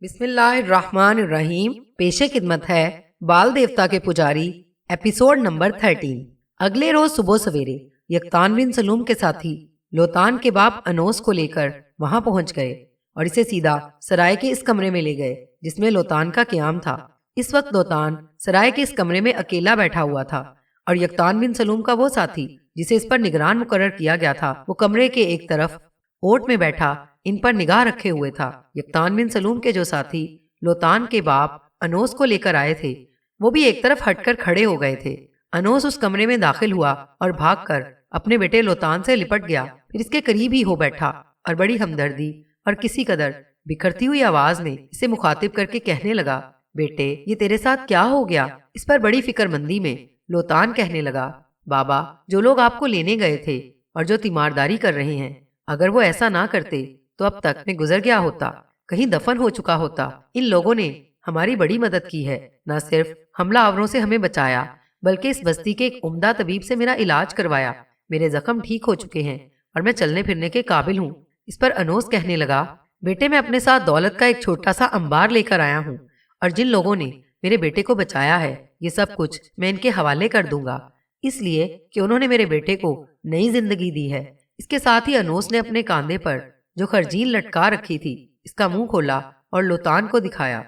بسم اللہ الرحمن الرحیم۔ پیش خدمت ہے بال دیوتا کے پجاری، ایپیسوڈ نمبر 13۔ اگلے روز صبح سویرے یکتان بن سلوم کے ساتھی لوتان کے باپ انوس کو لے کر وہاں پہنچ گئے اور اسے سیدھا سرائے کے اس کمرے میں لے گئے جس میں لوتان کا قیام تھا۔ اس وقت لوتان سرائے کے اس کمرے میں اکیلا بیٹھا ہوا تھا اور یکتان بن سلوم کا وہ ساتھی جسے اس پر نگران مقرر کیا گیا تھا وہ کمرے کے ایک طرف اوٹ میں بیٹھا ان پر نگاہ رکھے ہوئے تھا۔ یکتان بن سلوم کے جو ساتھی لوتان کے باپ انوس کو لے کر آئے تھے وہ بھی ایک طرف ہٹ کر کھڑے ہو گئے تھے۔ انوس اس کمرے میں داخل ہوا اور بھاگ کر اپنے بیٹے لوتان سے لپٹ گیا، پھر اس کے قریب ہی ہو بیٹھا اور بڑی ہمدردی اور کسی قدر بکھرتی ہوئی آواز میں اسے مخاطب کر کے کہنے لگا، بیٹے یہ تیرے ساتھ کیا ہو گیا؟ اس پر بڑی فکر مندی میں لوتان کہنے لگا، بابا جو لوگ آپ کو لینے گئے تھے اور جو تیمارداری کر رہے ہیں، اگر وہ ایسا نہ کرتے تو اب تک میں گزر گیا ہوتا، کہیں دفن ہو چکا ہوتا۔ ان لوگوں نے ہماری بڑی مدد کی ہے، نہ صرف حملہ آوروں سے ہمیں بچایا بلکہ اس بستی کے ایک عمدہ طبیب سے میرا علاج کروایا۔ میرے زخم ٹھیک ہو چکے ہیں اور میں چلنے پھرنے کے قابل ہوں۔ اس پر انوس کہنے لگا، بیٹے میں اپنے ساتھ دولت کا ایک چھوٹا سا انبار لے کر آیا ہوں اور جن لوگوں نے میرے بیٹے کو بچایا ہے یہ سب کچھ میں ان کے حوالے کر دوں گا، اس لیے کہ انہوں نے میرے بیٹے کو نئی زندگی دی ہے۔ اس کے ساتھ ہی انوس نے اپنے کاندھے پر جو خرجین لٹکا رکھی تھی اس کا منہ کھولا اور لوتان کو دکھایا،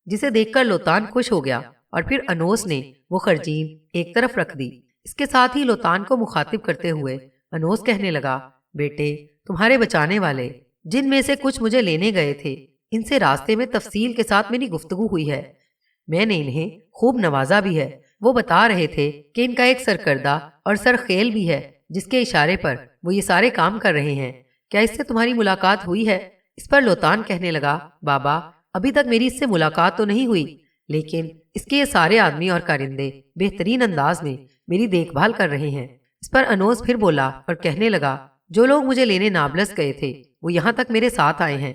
جسے دیکھ کر لوتان خوش ہو گیا اور پھر انوس نے وہ خرجین ایک طرف رکھ دی۔ اس کے ساتھ ہی لوتان کو مخاطب کرتے ہوئے انوس کہنے لگا، بیٹے تمہارے بچانے والے جن میں سے کچھ مجھے لینے گئے تھے ان سے راستے میں تفصیل کے ساتھ میری گفتگو ہوئی ہے، میں نے انہیں خوب نوازا بھی ہے۔ وہ بتا رہے تھے کہ ان کا ایک سرکردہ اور سرخیل بھی ہے جس کے اشارے پر وہ یہ سارے کام کر رہے ہیں، کیا اس سے تمہاری ملاقات ہوئی ہے؟ اس پر لوتان کہنے لگا، بابا ابھی تک میری اس سے ملاقات تو نہیں ہوئی، لیکن اس کے یہ سارے آدمی اور کارندے بہترین انداز میں میری دیکھ بھال کر رہے ہیں۔ اس پر انوس پھر بولا اور کہنے لگا، جو لوگ مجھے لینے نابلس گئے تھے وہ یہاں تک میرے ساتھ آئے ہیں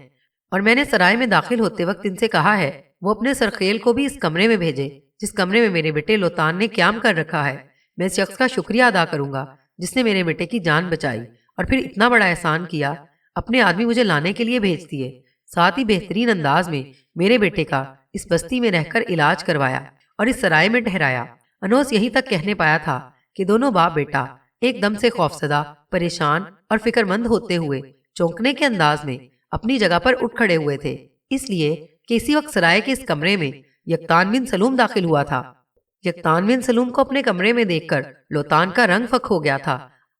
اور میں نے سرائے میں داخل ہوتے وقت ان سے کہا ہے وہ اپنے سرخیل کو بھی اس کمرے میں بھیجے جس کمرے میں میرے بیٹے لوتان نے قیام کر رکھا ہے۔ میں اس شخص کا شکریہ ادا کروں گا جس نے میرے بیٹے کی جان بچائی اور پھر اتنا بڑا احسان کیا، اپنے آدمی مجھے لانے کے لیے بھیج دیے، ساتھ ہی بہترین انداز میں میرے بیٹے کا اس بستی میں رہ کر علاج کروایا اور اس سرائے میں ٹھہرایا۔ انوس یہیں تک کہنے پایا تھا کہ دونوں باپ بیٹا ایک دم سے خوفزدہ، پریشان اور فکر مند ہوتے ہوئے چونکنے کے انداز میں اپنی جگہ پر اٹھ کھڑے ہوئے تھے، اس لیے کہ اسی وقت سرائے کے اس کمرے میں یکتان بن سلوم داخل ہوا تھا۔ یکتان بن سلوم کو اپنے کمرے میں دیکھ کر لوتان کا رنگ فک ہو گیا تھا،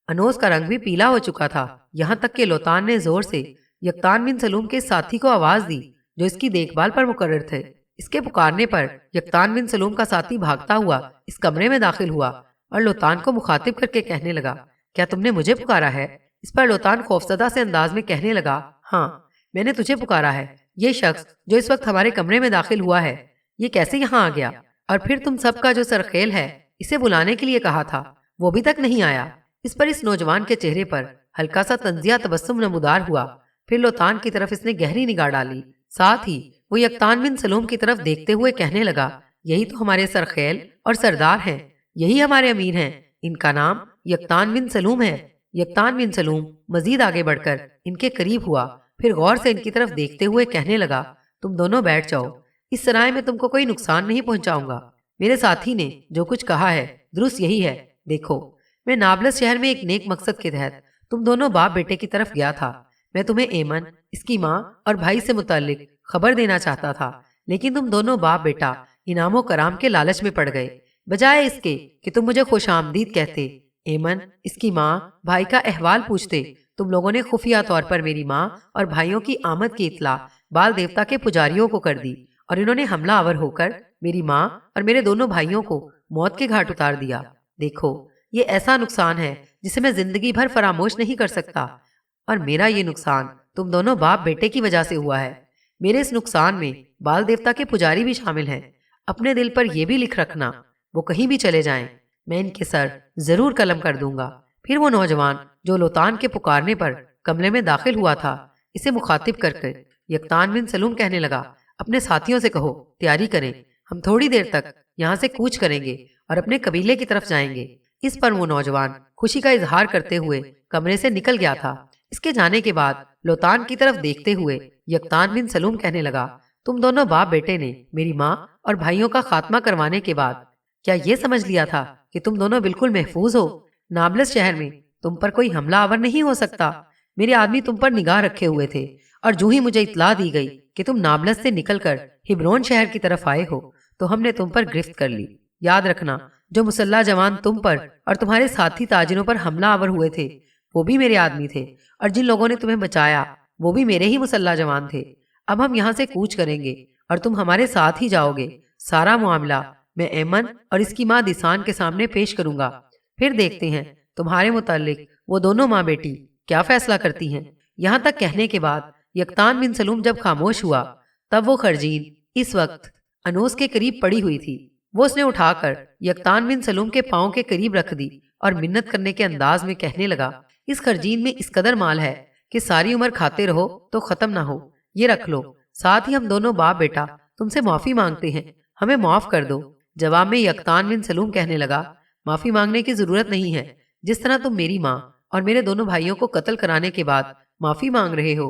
انوس کا رنگ بھی پیلا ہو چکا تھا، یہاں تک کہ لوتان نے زور سے یکتان بن سلوم کے ساتھی کو آواز دی جو اس کی دیکھ بھال پر مقرر تھے۔ اس کے پکارنے پر یکتان بن سلوم کا ساتھی بھاگتا ہوا اس کمرے میں داخل ہوا اور لوتان کو مخاطب کر کے کہنے لگا، کیا تم نے مجھے پکارا ہے؟ اس پر لوتان خوفزدہ سے انداز میں کہنے لگا، ہاں میں نے تجھے پکارا ہے۔ یہ شخص جو اس وقت ہمارے کمرے میں داخل ہوا ہے یہ کیسے یہاں آ گیا؟ اور پھر تم سب کا جو سرخیل ہے اسے بلانے کے لیے کہا تھا وہ بھی تک نہیں آیا۔ اس پر اس نوجوان کے چہرے پر ہلکا سا طنزیہ تبسم نمودار ہوا، پھر لوتان کی طرف اس نے گہری نگاہ ڈالی، ساتھ ہی وہ یکتان بن سلوم کی طرف دیکھتے ہوئے کہنے لگا، یہی تو ہمارے سرخیل اور سردار ہیں، یہی ہمارے امیر ہیں، ان کا نام یکتان بن سلوم ہے۔ یکتان بن سلوم مزید آگے بڑھ کر ان کے قریب ہوا، پھر غور سے ان کی طرف دیکھتے ہوئے کہنے لگا، تم دونوں بیٹھ جاؤ، اس سرائے میں تم کو کوئی نقصان نہیں پہنچاؤں گا۔ میرے ساتھی نے جو کچھ کہا ہے درست یہی ہے۔ دیکھو میں نابلس شہر میں ایک نیک مقصد کے تحت تم دونوں باپ بیٹے کی طرف گیا تھا، میں تمہیں ایمن، اس کی ماں اور بھائی سے متعلق خبر دینا چاہتا تھا، لیکن تم دونوں باپ بیٹا انعام و کرام کے لالچ میں پڑ گئے، بجائے اس کے کہ تم مجھے خوش آمدید کہتے، ایمن، اس کی ماں، بھائی کا احوال پوچھتے، تم لوگوں نے خفیہ طور پر میری ماں اور بھائیوں کی آمد کی اطلاع بال دیوتا کے پجاریوں کو کر دی اور انہوں نے حملہ آور ہو کر میری ماں اور میرے دونوں بھائیوں کو موت کے گھاٹ اتار دیا۔ دیکھو یہ ایسا نقصان ہے جسے میں زندگی بھر فراموش نہیں کر سکتا، اور میرا یہ نقصان تم دونوں باپ بیٹے کی وجہ سے ہوا ہے۔ میرے اس نقصان میں بال دیوتا کے پجاری بھی شامل ہیں، اپنے دل پر یہ بھی لکھ رکھنا، وہ کہیں بھی چلے جائیں میں ان کے سر ضرور قلم کر دوں گا۔ پھر وہ نوجوان جو لوتان کے پکارنے پر کمرے میں داخل ہوا تھا اسے مخاطب کر کے یکتان بن سلوم کہنے لگا، اپنے ساتھیوں سے کہو تیاری کریں، ہم تھوڑی دیر تک یہاں سے کوچ کریں گے اور اپنے قبیلے کی طرف جائیں گے۔ اس پر وہ نوجوان خوشی کا اظہار کرتے ہوئے کمرے سے نکل گیا تھا۔ اس کے جانے کے بعد لوتان کی طرف دیکھتے ہوئے یکتان بن سلوم کہنے لگا، تم دونوں باپ بیٹے نے میری ماں اور بھائیوں کا خاتمہ کروانے کے بعد کیا یہ سمجھ لیا تھا کہ تم دونوں بالکل محفوظ ہو؟ نابلس شہر میں تم پر کوئی حملہ آور نہیں ہو سکتا۔ میرے آدمی تم پر نگاہ رکھے ہوئے تھے، اور جو ہی مجھے اطلاع دی گئی کہ تم نابلس سے نکل کر ہبرون شہر کی طرف آئے ہو تو ہم نے تم پر گرفت کر لی۔ یاد رکھنا، جو مسلح جوان تم پر اور تمہارے ساتھی تاجروں پر حملہ آور ہوئے تھے وہ بھی میرے آدمی تھے، اور جن لوگوں نے تمہیں بچایا وہ بھی میرے ہی مسلح جوان تھے۔ اب ہم یہاں سے کوچ کریں گے اور تم ہمارے ساتھ ہی جاؤ گے۔ سارا معاملہ میں ایمن اور اس کی ماں دیسان کے سامنے پیش کروں گا، پھر دیکھتے ہیں تمہارے متعلق وہ دونوں ماں بیٹی کیا فیصلہ کرتی ہیں۔ یہاں تک کہنے کے بعد یقطان بن سلوم جب خاموش ہوا تب وہ خرجین اس وقت انوس کے قریب پڑی ہوئی تھی۔ وہ اس نے اٹھا کر یقطان بن سلوم کے پاؤں کے قریب رکھ دی اور منت کرنے کے انداز میں کہنے لگا، اس خرجین میں اس قدر مال ہے کہ ساری عمر کھاتے رہو تو ختم نہ ہو، یہ رکھ لو۔ ساتھ ہی ہم دونوں باپ بیٹا تم سے معافی مانگتے ہیں، ہمیں معاف کر دو۔ جواب میں یقطان بن سلوم کہنے لگا، معافی مانگنے کی ضرورت نہیں ہے۔ جس طرح تم میری ماں اور میرے دونوں بھائیوں کو قتل کرانے کے بعد معافی مانگ رہے ہو،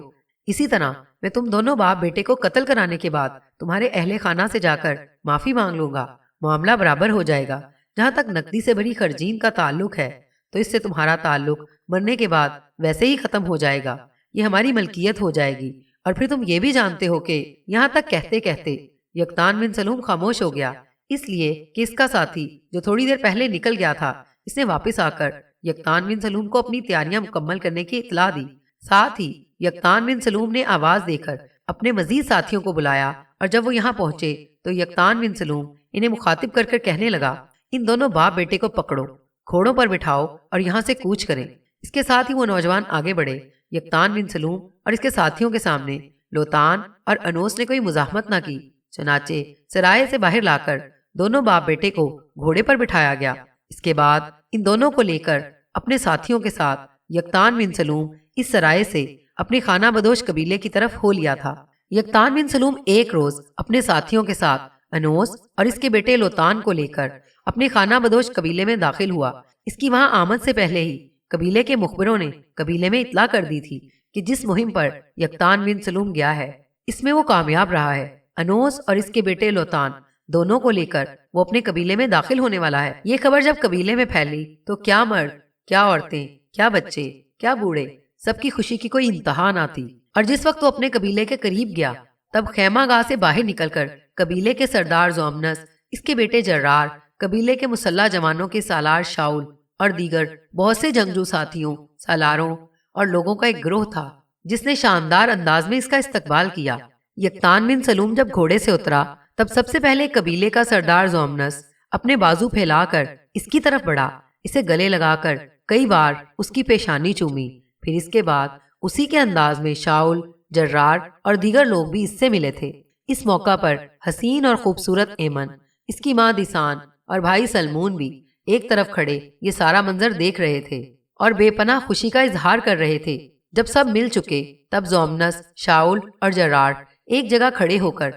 اسی طرح میں تم دونوں باپ بیٹے کو قتل کرانے کے بعد تمہارے اہل خانہ سے جا کر معافی مانگ لوں گا۔ معاملہ برابر ہو جائے گا۔ جہاں تک نقدی سے بھری خرجین کا تعلق ہے تو اس سے تمہارا تعلق مرنے کے بعد ویسے ہی ختم ہو جائے گا، یہ ہماری ملکیت ہو جائے گی۔ اور پھر تم یہ بھی جانتے ہو کہ یہاں تک کہتے کہتے یقطان بن سلوم خاموش ہو گیا، اس لیے کہ اس کا ساتھی جو تھوڑی دیر پہلے نکل گیا تھا اس نے واپس آ کر یقطان بن سلوم کو اپنی تیاریاں مکمل کرنے کی اطلاع دی۔ ساتھ ہی یقطان بن سلوم نے آواز دے کر اپنے مزید ساتھیوں کو بلایا، اور جب وہ یہاں پہنچے تو یقطان بن سلوم انہیں مخاطب کر کر کہنے لگا، ان دونوں باپ بیٹے کو پکڑو، گھوڑوں پر بٹھاؤ اور یہاں سے کوچ کریں۔ اس کے ساتھ ہی وہ نوجوان آگے بڑھے۔ یقطان بن سلوم اور اس کے ساتھیوں کے سامنے لوتان اور انوس نے کوئی مزاحمت نہ کی، چنانچہ سرائے سے باہر لا کر دونوں باپ بیٹے کو گھوڑے پر بٹھایا گیا۔ اس کے بعد ان دونوں کو لے کر اپنے ساتھیوں کے ساتھ یقطان بن سلوم اس سرائے سے اپنے خانہ بدوش قبیلے کی طرف ہو لیا تھا۔ یقطان بن سلوم ایک روز اپنے ساتھیوں کے ساتھ انوس اور اس کے بیٹے لوتان کو لے کر اپنے خانہ بدوش قبیلے میں داخل ہوا۔ اس کی وہاں آمد سے پہلے ہی قبیلے کے مخبروں نے قبیلے میں اطلاع کر دی تھی کہ جس مہم پر یقطان بن سلوم گیا ہے اس میں وہ کامیاب رہا ہے۔ انوس اور اس کے بیٹے لوتان دونوں کو لے کر وہ اپنے قبیلے میں داخل ہونے والا ہے۔ یہ خبر جب قبیلے میں پھیلی تو کیا مرد، کیا عورتیں، کیا بچے، کیا بوڑھے، سب کی خوشی کی کوئی انتہا نہ تھی۔ اور جس وقت وہ اپنے قبیلے کے قریب گیا تب خیمہ گاہ سے باہر نکل کر قبیلے کے سردار زومنس، اس کے بیٹے جرار، قبیلے کے مسلح جوانوں کے سالار شاؤل اور دیگر بہت سے جنگجو ساتھیوں، سالاروں اور لوگوں کا ایک گروہ تھا جس نے شاندار انداز میں اس کا استقبال کیا۔ یقطان بن سلوم جب گھوڑے سے اترا تب سب سے پہلے قبیلے کا سردار زومنس اپنے بازو پھیلا کر اس کی طرف بڑھا، اسے گلے لگا کر کئی بار اس کی پیشانی چومی۔ پھر اس کے بعد اسی کے انداز میں شاؤل، جرار اور دیگر لوگ بھی اس سے ملے تھے۔ اس موقع پر حسین اور خوبصورت ایمن، اس کی ماں دیسان اور بھائی سلمون بھی ایک طرف کھڑے یہ سارا منظر دیکھ رہے تھے اور بے پناہ خوشی کا اظہار کر رہے تھے۔ جب سب مل چکے تب زومنس، شاؤل اور جرار ایک جگہ کھڑے ہو کر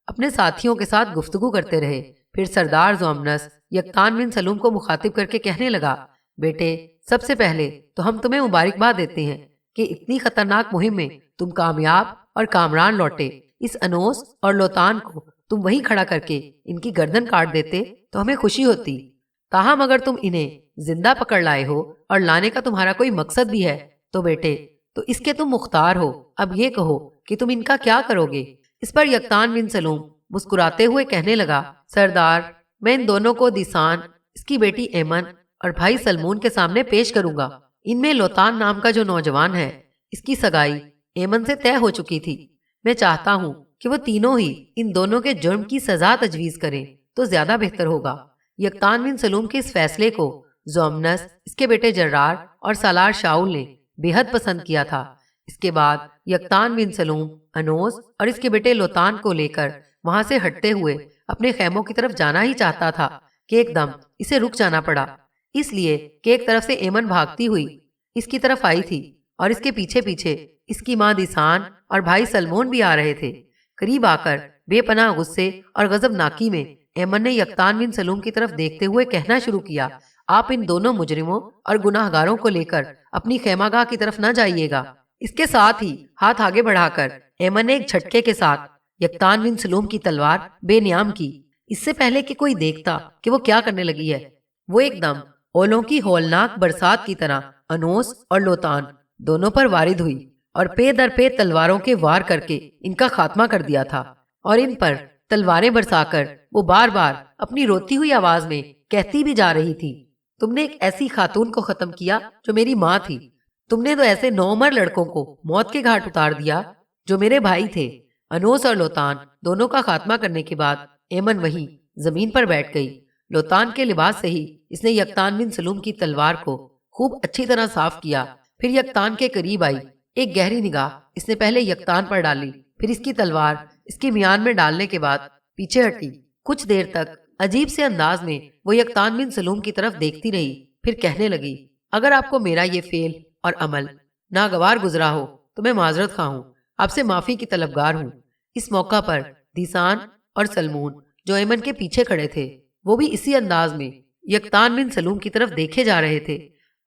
اپنے ساتھیوں کے ساتھ گفتگو کرتے رہے۔ پھر سردار زومنس یقطان بن سلوم کو مخاطب کر کے کہنے لگا، بیٹے، سب سے پہلے تو ہم تمہیں مبارکباد دیتے ہیں کہ اتنی خطرناک مہم میں تم کامیاب اور کامران لوٹے۔ اس انوس اور لوتان کو تم وہیں کھڑا کر کے ان کی گردن کاٹ دیتے تو ہمیں خوشی ہوتی۔ تاہم اگر تم انہیں زندہ پکڑ لائے ہو اور لانے کا تمہارا کوئی مقصد بھی ہے تو بیٹے، تو اس کے تم مختار ہو۔ اب یہ کہو کہ تم ان کا کیا کرو گے؟ اس پر یقطان بن سلوم مسکراتے ہوئے کہنے لگا، سردار، میں ان دونوں کو دیسان، اس کی بیٹی ایمن اور بھائی سلمون کے سامنے پیش کروں گا۔ ان میں لوتان نام کا جو نوجوان ہے اس کی سگائی ایمن سے طے ہو چکی تھی۔ میں چاہتا ہوں کہ وہ تینوں ہی ان دونوں کے جرم کی سزا تجویز کریں تو زیادہ بہتر ہوگا۔ یقطان بن سلوم کے اس فیصلے کو زومنس، اس کے بیٹے جرار اور سالار شاؤل نے بے حد پسند کیا تھا۔ اس کے بعد یقطان بن سلوم انوس اور اس کے بیٹے لوتان کو لے کر وہاں سے ہٹتے ہوئے اپنے خیموں کی طرف جانا ہی چاہتا تھا کہ ایک دم اسے رک جانا پڑا، اس لیے کہ ایک طرف سے ایمن بھاگتی ہوئی اس کی طرف آئی تھی اور اس کے پیچھے پیچھے اس کی ماں دیسان اور بھائی سلمون بھی آ رہے تھے۔ قریب آ کر بے پناہ غصے اور غضبناکی میں ایمن نے یقطان بن سلوم کی طرف دیکھتے ہوئے کہنا شروع کیا، آپ ان دونوں مجرموں اور گناہ گاروں کو لے کر اپنی خیمہ گاہ کی طرف نہ جائیے گا۔ اس کے ساتھ ہی ہاتھ آگے بڑھا کر ایمن نے ایک جھٹکے کے ساتھ یکتان بن سلوم کی تلوار بے نیام کی، اس سے پہلے کہ کوئی دیکھتا کہ وہ کیا کرنے لگی ہے۔ وہ ایک دم اولوں کی ہولناک برسات کی طرح انوس اور لوتان دونوں پر وارد ہوئی اور پے در پے تلواروں کے وار کر کے ان کا خاتمہ کر دیا تھا، اور ان پر تلواریں برسا کر وہ بار بار اپنی روتی ہوئی آواز میں کہتی بھی جا رہی تھی، تم نے ایک ایسی خاتون کو ختم کیا جو میری ماں تھی، تم نے تو ایسے نوعمر لڑکوں کو موت کے گھاٹ اتار دیا جو میرے بھائی تھے۔ انوس اور لوتان دونوں کا خاتمہ کرنے کے بعد ایمن وہیں زمین پر بیٹھ گئی۔ لوتان کے لباس سے ہی اس نے یکتان بن سلوم کی تلوار کو خوب اچھی طرح صاف کیا، پھر یکتان کے قریب آئی، ایک گہری نگاہ اس نے پہلے یکتان پر ڈالی، پھر اس کی تلوار اس کی میان میں ڈالنے کے بعد پیچھے ہٹی۔ کچھ دیر تک عجیب سے انداز میں وہ یکتان بن سلوم کی طرف دیکھتی رہی، پھر کہنے لگی، اگر آپ کو میرا یہ فعل اور عمل ناگوار گزرا ہو تو میں معذرت خواہ ہوں، آپ سے معافی کی طلبگار ہوں۔ اس موقع پر دیسان اور سلمون جو ایمن کے پیچھے کھڑے تھے وہ بھی اسی انداز میں یکتان بن سلوم کی طرف دیکھے جا رہے تھے۔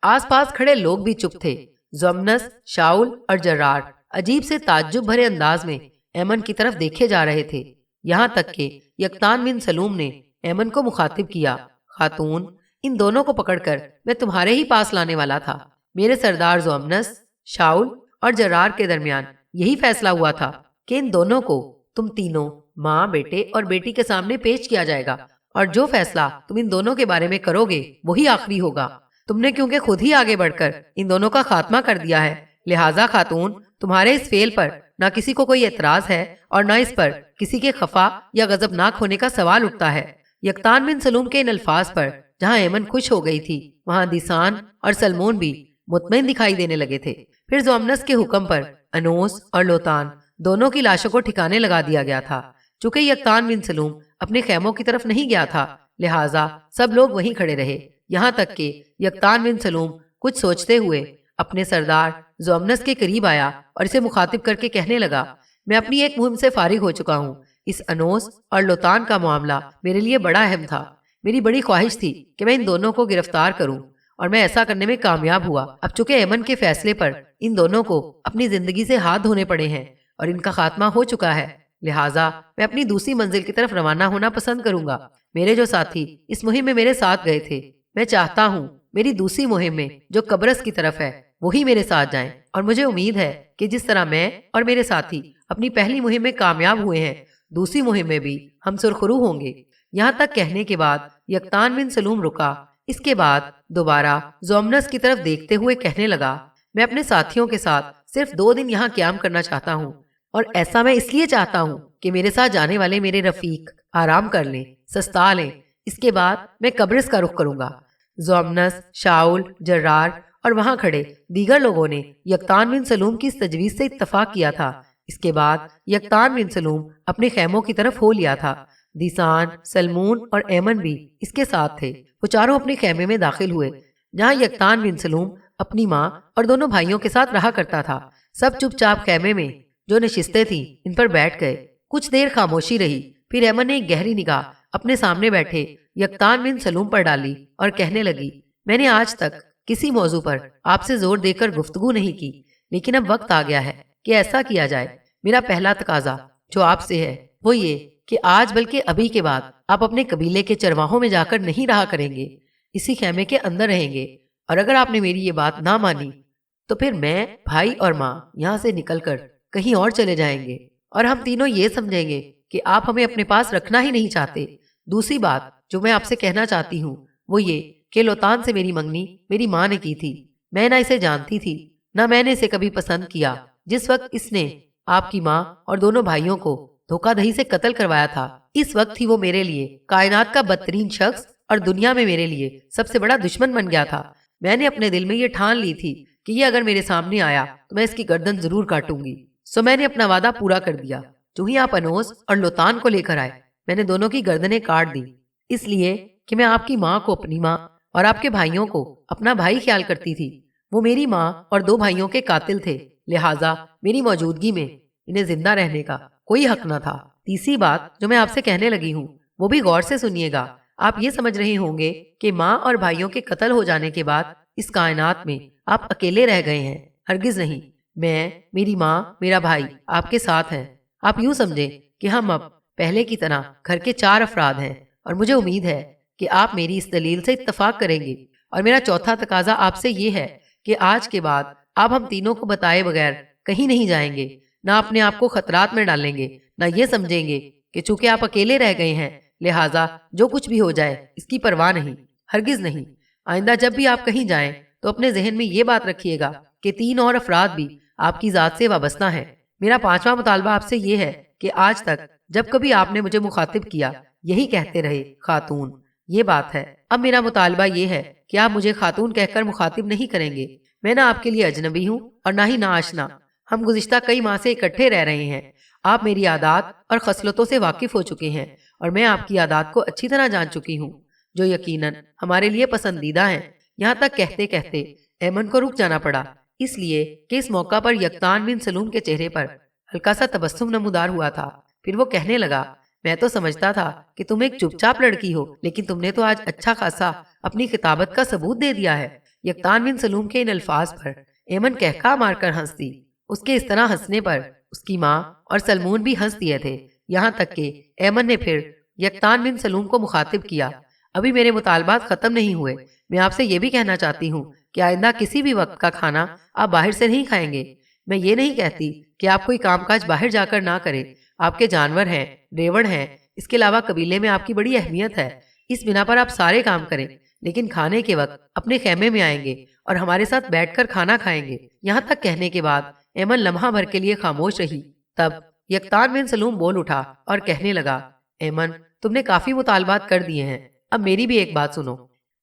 آس پاس کھڑے لوگ بھی چپ تھے۔ زومنس، شاؤل اور جرار عجیب سے تعجب بھرے انداز میں ایمن کی طرف دیکھے جا رہے تھے، یہاں تک کہ یکتان بن سلوم نے ایمن کو مخاطب کیا، خاتون، ان دونوں کو پکڑ کر میں تمہارے ہی پاس لانے والا تھا۔ میرے سردار زومنس، شاؤل اور جرار کے درمیان یہی فیصلہ ہوا تھا کہ ان دونوں کو تم تینوں، ماں، بیٹے اور بیٹی کے سامنے پیش کیا جائے گا، اور جو فیصلہ تم ان دونوں کے بارے میں کرو گے وہی آخری ہوگا۔ تم نے کیونکہ خود ہی آگے بڑھ کر ان دونوں کا خاتمہ کر دیا ہے، لہٰذا خاتون، تمہارے اس فعل پر نہ کسی کو کوئی اعتراض ہے اور نہ اس پر کسی کے خفا یا غضبناک ہونے کا سوال اٹھتا ہے۔ یکتان بن سلوم کے ان الفاظ پر جہاں ایمن خوش ہو گئی تھی، وہاں دیسان اور سلمون بھی مطمئن دکھائی دینے لگے تھے۔ پھر زومنس کے حکم پر انوس اور لوتان دونوں کی لاشوں کو ٹھکانے لگا دیا گیا تھا۔ چونکہ یکتان بن سلوم اپنے خیموں کی طرف نہیں گیا تھا، لہٰذا سب لوگ وہیں کھڑے رہے، یہاں تک کہ یکتان بن سلوم کچھ سوچتے ہوئے اپنے سردار زومنس کے قریب آیا اور اسے مخاطب کر کے کہنے لگا، میں اپنی ایک مہم سے فارغ ہو چکا ہوں۔ اس انوس اور لوتان کا معاملہ میرے لیے بڑا اہم تھا، میری بڑی خواہش تھی کہ میں ان دونوں کو گرفتار کروں، اور میں ایسا کرنے میں کامیاب ہوا۔ اب چونکہ ایمن کے فیصلے پر ان دونوں کو اپنی زندگی سے ہاتھ دھونے پڑے ہیں اور ان کا خاتمہ ہو چکا ہے، لہٰذا میں اپنی دوسری منزل کی طرف روانہ ہونا پسند کروں گا۔ میرے جو ساتھی اس مہم میں میرے ساتھ گئے تھے، میں چاہتا ہوں میری دوسری مہم میں جو قبرص کی طرف ہے وہی میرے ساتھ جائیں، اور مجھے امید ہے کہ جس طرح میں اور میرے ساتھی اپنی پہلی مہم میں کامیاب ہوئے ہیں، دوسری مہم میں بھی ہم سرخرو ہوں گے۔ یہاں تک کہنے کے بعد یکتان بن سلوم رکا، اس کے بعد دوبارہ زومنس کی طرف دیکھتے ہوئے کہنے لگا، میں اپنے ساتھیوں کے ساتھ صرف 2 دن یہاں قیام کرنا چاہتا ہوں، اور ایسا میں اس لیے چاہتا ہوں کہ میرے ساتھ جانے والے میرے رفیق آرام کر لیں، سستا لیں، اس کے بعد میں قبرص کا رخ کروں گا۔ زومنس، شاؤل، جرار اور وہاں کھڑے دیگر لوگوں نے یکتان بن سلوم کی اس تجویز سے اتفاق کیا تھا۔ اس کے بعد یکتان بن سلوم اپنے خیموں کی طرف ہو لیا تھا۔ دیسان، سلمون اور ایمن بھی اس کے ساتھ تھے۔ وہ چاروں اپنے خیمے میں داخل ہوئے، جہاں یکتان بن سلوم اپنی ماں اور دونوں بھائیوں کے ساتھ رہا کرتا تھا۔ سب چپ چاپ خیمے میں جو نشستیں تھیں ان پر بیٹھ گئے۔ کچھ دیر خاموشی رہی، پھر ایمن نے ایک گہری نگاہ اپنے سامنے بیٹھے یکتان بن سلوم پر ڈالی اور کہنے لگی، میں نے آج تک کسی موضوع پر آپ سے زور دے کر گفتگو نہیں کی، لیکن اب وقت آ گیا ہے کہ ایسا کیا جائے۔ میرا پہلا تقاضا جو آپ سے ہے وہ یہ کہ آج بلکہ ابھی کے بعد آپ اپنے قبیلے کے چرواہوں میں جا کر نہیں رہا کریں گے، اسی خیمے کے اندر رہیں گے، اور اگر آپ نے میری یہ بات نہ مانی تو پھر میں، بھائی اور ماں یہاں سے نکل کر کہیں اور چلے جائیں گے، اور ہم تینوں یہ سمجھیں گے کہ آپ ہمیں اپنے پاس رکھنا ہی نہیں چاہتے۔ دوسری بات جو میں آپ سے کہنا چاہتی ہوں وہ یہ کہ لوتان سے میری منگنی میری ماں نے کی تھی، میں نہ اسے جانتی تھی نہ میں نے اسے کبھی پسند کیا۔ جس وقت اس نے آپ کی ماں اور دونوں بھائیوں کو دھوکہ دہی سے قتل کروایا تھا، اس وقت ہی وہ میرے لیے کائنات کا بدترین شخص اور دنیا میں میرے لیے سب سے بڑا دشمن بن گیا تھا۔ میں نے اپنے دل میں یہ ٹھان لی تھی کہ یہ اگر میرے سامنے آیا تو میں اس کی گردن ضرور کاٹوں گی۔ سو میں نے اپنا وعدہ پورا کر دیا۔ جو ہی آپ انوس اور لوتان کو لے کر آئے، میں نے دونوں کی گردنیں کاٹ دی، اس لیے کہ میں آپ کی ماں کو اپنی ماں اور آپ کے بھائیوں کو اپنا بھائی خیال کرتی تھی۔ وہ میری ماں اور 2 بھائیوں کے قاتل تھے، لہٰذا میری موجودگی میں انہیں زندہ رہنے کا کوئی حق نہ تھا۔ تیسری بات جو میں آپ سے کہنے لگی ہوں وہ بھی غور سے سنیے گا۔ آپ یہ سمجھ رہے ہوں گے کہ ماں اور بھائیوں کے قتل ہو جانے کے بعد اس کائنات میں آپ اکیلے رہ گئے ہیں۔ ہرگز نہیں، میں، میری ماں، میرا بھائی آپ کے ساتھ ہیں۔ آپ یوں سمجھیں کہ ہم اب پہلے کی طرح گھر کے 4 افراد ہیں اور مجھے امید ہے کہ آپ میری اس دلیل سے اتفاق کریں گے، اور میرا چوتھا تقاضا آپ سے یہ ہے کہ آج کے بعد آپ ہم تینوں کو بتائے بغیر کہیں نہیں جائیں گے، نہ اپنے آپ کو خطرات میں ڈالیں گے، نہ یہ سمجھیں گے کہ چونکہ آپ اکیلے رہ گئے ہیں لہٰذا جو کچھ بھی ہو جائے اس کی پرواہ نہیں، ہرگز نہیں۔ آئندہ جب بھی آپ کہیں جائیں تو اپنے ذہن میں یہ بات رکھیے گا کہ 3 اور افراد بھی آپ کی ذات سے وابستہ ہیں۔ میرا 5واں مطالبہ آپ سے یہ ہے کہ آج تک جب کبھی آپ نے مجھے مخاطب کیا یہی کہتے رہے خاتون، یہ بات ہے۔ اب میرا مطالبہ یہ ہے کہ آپ مجھے خاتون کہہ کر مخاطب نہیں کریں گے۔ میں نہ آپ کے لیے اجنبی ہوں اور نہ ہی ناآشنا، ہم گزشتہ کئی ماہ سے اکٹھے رہ رہے ہیں، آپ میری عادات اور خصلتوں سے واقف ہو چکے ہیں اور میں آپ کی عادات کو اچھی طرح جان چکی ہوں جو یقیناً ہمارے لیے پسندیدہ ہیں۔ یہاں تک کہتے کہتے ایمن کو رک جانا پڑا، اس لیے کہ اس موقع پر یقطان بن سلوم کے چہرے پر ہلکا سا تبسم نمودار ہوا تھا۔ پھر وہ کہنے لگا، میں تو سمجھتا تھا کہ تم ایک چپ چاپ لڑکی ہو، لیکن تم نے تو آج اچھا خاصا اپنی خطابت کا ثبوت دے دیا ہے۔ یقطان بن سلوم کے ان الفاظ پر ایمن کہکا مار کر ہنس دی۔ اس کے اس طرح ہنسنے پر اس کی ماں اور سلمون بھی ہنس دیے تھے، یہاں تک کہ ایمن نے پھر یقطان بن سلوم کو مخاطب کیا، ابھی میرے مطالبات ختم نہیں ہوئے، میں آپ سے یہ بھی کہنا چاہتی ہوں کہ آئندہ کسی بھی وقت کا کھانا آپ باہر سے نہیں کھائیں گے۔ میں یہ نہیں کہتی کہ آپ کوئی کام کاج باہر جا کر نہ کریں، آپ کے جانور ہیں، ریوڑ ہیں، اس کے علاوہ قبیلے میں آپ کی بڑی اہمیت ہے، اس بنا پر آپ سارے کام کریں، لیکن کھانے کے وقت اپنے خیمے میں آئیں گے اور ہمارے ساتھ بیٹھ کر کھانا کھائیں گے۔ یہاں تک کہنے کے بعد ایمن لمحہ بھر کے لیے خاموش رہی، تب یقطان بن سلوم بول اٹھا اور کہنے لگا، ایمن تم نے کافی مطالبات کر دیے ہیں، اب میری بھی ایک بات سنو۔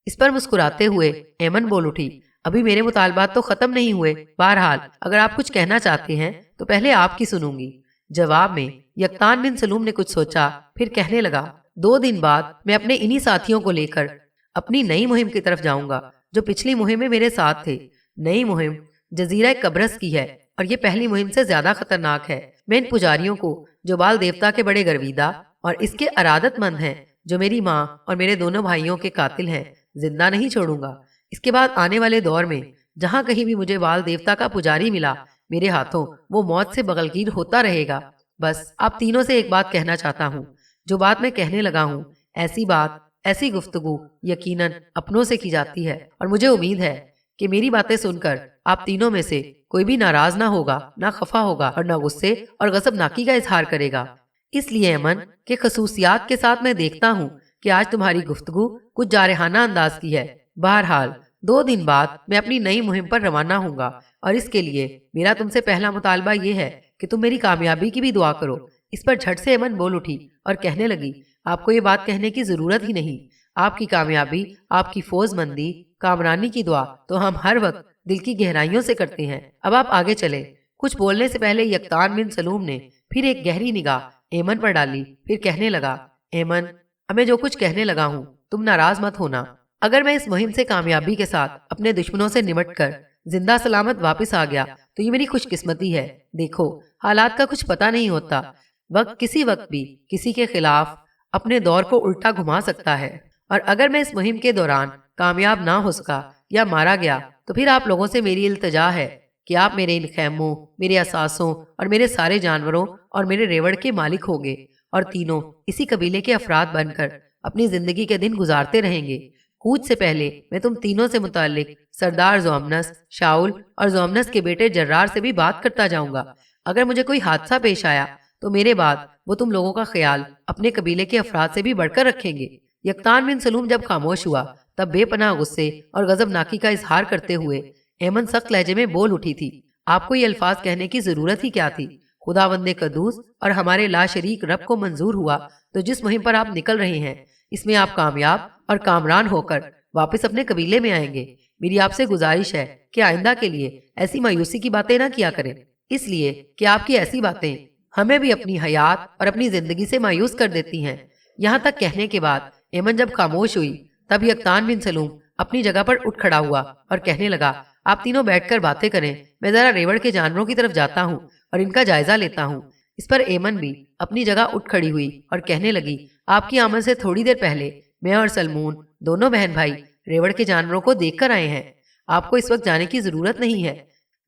اس پر مسکراتے ہوئے ایمن بول اٹھی، ابھی میرے مطالبات تو ختم نہیں ہوئے، بہرحال اگر آپ کچھ کہنا چاہتے ہیں تو پہلے آپ کی سنوں گی۔ جواب میں یقطان بن سلوم نے کچھ سوچا، پھر کہنے لگا، 2 دن بعد میں اپنے انہی ساتھیوں کو لے کر اپنی نئی مہم کی طرف جاؤں گا جو پچھلی مہم میں میرے ساتھ تھے۔ نئی مہم جزیرہ قبرص کی ہے اور یہ پہلی مہم سے زیادہ خطرناک ہے۔ میں ان پجاریوں کو جو بال دیوتا کے بڑے گرویدہ اور اس کے ارادت مند ہیں، جو میری ماں اور میرے دونوں بھائیوں کے قاتل ہیں، زندہ نہیں چھوڑوں گا۔ اس کے بعد آنے والے دور میں جہاں کہیں بھی مجھے بال دیوتا کا پجاری ملا، میرے ہاتھوں وہ موت سے بغلگیر ہوتا رہے گا۔ بس آپ تینوں سے ایک بات کہنا چاہتا ہوں، جو بات میں کہنے لگا ہوں، ایسی بات، ایسی گفتگو یقیناً اپنوں سے کی جاتی ہے، اور مجھے امید ہے کہ میری باتیں سن کر آپ تینوں میں سے کوئی بھی ناراض نہ ہوگا، نہ خفا ہوگا اور نہ غصے اور غضبناکی کا اظہار کرے گا۔ اس لیے ایمن کہ خصوصیات کے ساتھ میں دیکھتا ہوں کہ آج تمہاری گفتگو کچھ جارحانہ انداز کی ہے۔ بہرحال 2 دن بعد میں اپنی نئی مہم پر روانہ ہوں گا، اور اس کے لیے میرا تم سے پہلا مطالبہ یہ ہے کہ تم میری کامیابی کی بھی دعا کرو۔ اس پر جھٹ سے ایمن بول اٹھی اور کہنے لگی، آپ کو یہ بات کہنے کی ضرورت ہی نہیں، آپ کی کامیابی، آپ کی فوز مندی، کامرانی کی دعا تو ہم ہر وقت دل کی گہرائیوں سے کرتے ہیں۔ اب آپ آگے چلیں۔ کچھ بولنے سے پہلے یقطان بن سلوم نے پھر ایک گہری نگاہ ایمن پر ڈالی، پھر کہنے لگا، ایمن اب میں جو کچھ کہنے لگا ہوں تم ناراض مت ہونا۔ اگر میں اس مہم سے کامیابی کے ساتھ اپنے دشمنوں سے نمٹ کر زندہ سلامت واپس آ گیا تو یہ میری خوش قسمتی ہے۔ دیکھو حالات کا کچھ پتہ نہیں ہوتا، وقت کسی وقت بھی کسی کے خلاف اپنے دور کو الٹا گھما سکتا ہے، اور اگر میں اس مہم کے دوران کامیاب نہ ہو سکا یا مارا گیا تو پھر آپ لوگوں سے میری التجا ہے کہ آپ میرے ان خیموں، میرے اثاثوں اور میرے سارے جانوروں اور میرے ریوڑ کے مالک ہوں گے، اور تینوں اسی قبیلے کے افراد بن کر اپنی زندگی کے دن گزارتے رہیں گے۔ کوچ سے پہلے میں تم تینوں سے متعلق سردار زومنس، شاول اور زومنس کے بیٹے جرار سے بھی بات کرتا جاؤں گا۔ اگر مجھے کوئی حادثہ پیش آیا تو میرے بعد وہ تم لوگوں کا خیال اپنے قبیلے کے افراد سے بھی بڑھ کر رکھیں گے۔ یقطان بن سلوم جب خاموش ہوا تب بے پناہ غصے اور غضبناکی کا اظہار کرتے ہوئے ایمن سخت لہجے میں بول اٹھی تھی، آپ کو یہ الفاظ کہنے کی ضرورت ہی کیا تھی؟ خداوند قدوس اور ہمارے لا شریک رب کو منظور ہوا تو جس مہم پر آپ نکل رہے ہیں اس میں آپ کامیاب اور کامران ہو کر واپس اپنے قبیلے میں آئیں گے۔ میری آپ سے گزارش ہے کہ آئندہ کے لیے ایسی مایوسی کی باتیں نہ کیا کریں، اس لیے کہ آپ کی ایسی باتیں ہمیں بھی اپنی حیات اور اپنی زندگی سے مایوس کر دیتی ہیں۔ یہاں تک کہنے کے بعد ایمن جب خاموش ہوئی تب یقطان بن سلوم اپنی جگہ پر اٹھ کھڑا ہوا اور کہنے لگا، آپ تینوں بیٹھ کر باتیں کریں، میں ذرا ریوڑ کے جانوروں کی طرف جاتا ہوں اور ان کا جائزہ لیتا ہوں۔ اس پر ایمن بھی اپنی جگہ اٹھ کھڑی ہوئی اور کہنے لگی، آپ کی آمد سے تھوڑی دیر پہلے میں اور سلمون دونوں بہن بھائی ریوڑ کے جانوروں کو دیکھ کر آئے ہیں۔ آپ کو اس وقت جانے کی ضرورت نہیں ہے،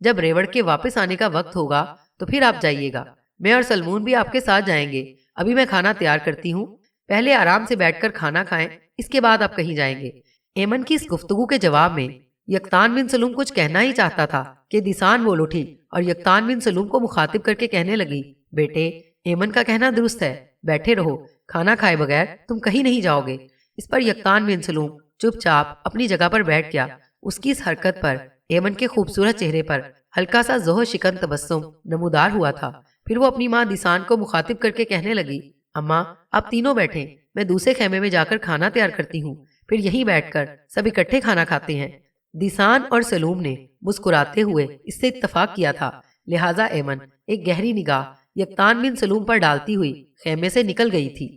جب ریوڑ کے واپس آنے کا وقت ہوگا تو پھر آپ جائیے گا۔ میں اور سلمون بھی آپ کے ساتھ جائیں گے. ابھی میں کھانا تیار کرتی ہوں. پہلے آرام سے بیٹھ کر کھانا کھائیں, اس کے بعد آپ کہیں جائیں گے. ایمن کی اس گفتگو کے جواب میں یقطان بن سلوم کچھ کہنا ہی چاہتا تھا کہ دیسان بول اٹھی اور یقطان بن سلوم کو مخاطب کر کے کہنے لگی, بیٹے ایمن کا کہنا درست ہے, بیٹھے رہو, کھانا کھائے بغیر تم کہیں نہیں جاؤ گے. اس پر یقطان بن سلوم چپ چاپ اپنی جگہ پر بیٹھ گیا. اس کی اس حرکت پر ایمن کے خوبصورت چہرے پر ہلکا سا ذوق شکن تبسم نمودار ہوا تھا. پھر وہ اپنی ماں دیسان کو مخاطب کر کے کہنے لگی, اماں آپ تینوں بیٹھیں, میں دوسرے خیمے میں جا کر کھانا تیار کرتی ہوں, پھر یہیں بیٹھ کر سب اکٹھے کھانا کھاتے ہیں. دیسان اور سلوم نے مسکراتے ہوئے اس سے اتفاق کیا تھا, لہٰذا ایمن ایک گہری نگاہ یقطان بن سلوم پر ڈالتی ہوئی خیمے سے نکل گئی تھی.